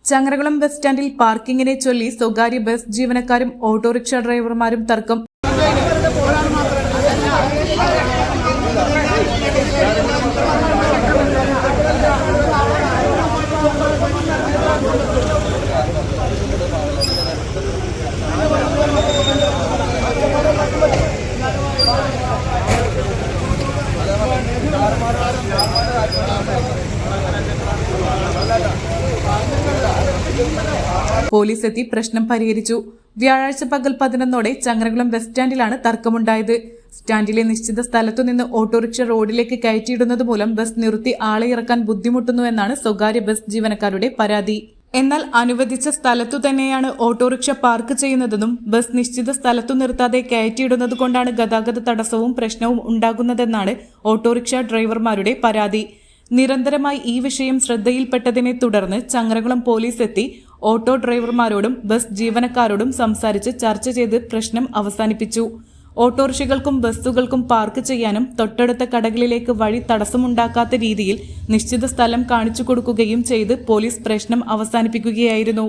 Changaramkulam bus സ്റ്റാൻഡിൽ പാർക്കിങ്ങിനെ ചൊല്ലി സ്വകാര്യ ബസ് ജീവനക്കാരും ഓട്ടോറിക്ഷ ഡ്രൈവർമാരും തർക്കം. പോലീസ് എത്തി പ്രശ്നം പരിഹരിച്ചു. വ്യാഴാഴ്ച പകൽ 11ഓടെ ചങ്ങരകുളം ബസ് സ്റ്റാൻഡിലാണ് തർക്കമുണ്ടായത്. സ്റ്റാൻഡിലെ നിശ്ചിത സ്ഥലത്തുനിന്ന് ഓട്ടോറിക്ഷ റോഡിലേക്ക് കയറ്റിയിടുന്നത് മൂലം ബസ് നിർത്തി ആളെ ഇറക്കാൻ ബുദ്ധിമുട്ടുന്നുവെന്നാണ് സ്വകാര്യ ബസ് ജീവനക്കാരുടെ പരാതി. എന്നാൽ അനുവദിച്ച സ്ഥലത്തു തന്നെയാണ് ഓട്ടോറിക്ഷ പാർക്ക് ചെയ്യുന്നതെന്നും ബസ് നിശ്ചിത സ്ഥലത്തു നിർത്താതെ കയറ്റിയിടുന്നത് കൊണ്ടാണ് ഗതാഗത തടസ്സവും പ്രശ്നവും ഉണ്ടാകുന്നതെന്നാണ് ഓട്ടോറിക്ഷ ഡ്രൈവർമാരുടെ പരാതി. നിരന്തരമായി ഈ വിഷയം ശ്രദ്ധയിൽപ്പെട്ടതിനെ തുടർന്ന് ചങ്ങരകുളം പോലീസ് എത്തി ഓട്ടോ ഡ്രൈവർമാരോടും ബസ് ജീവനക്കാരോടും സംസാരിച്ച് ചർച്ച ചെയ്ത് പ്രശ്നം അവസാനിപ്പിച്ചു. ഓട്ടോറിക്ഷകൾക്കും ബസ്സുകൾക്കും പാർക്ക് ചെയ്യാനും തൊട്ടടുത്ത കടകളിലേക്ക് വഴി തടസ്സമുണ്ടാക്കാത്ത രീതിയിൽ നിശ്ചിത സ്ഥലം കാണിച്ചു കൊടുക്കുകയും ചെയ്ത് പോലീസ് പ്രശ്നം അവസാനിപ്പിക്കുകയായിരുന്നു.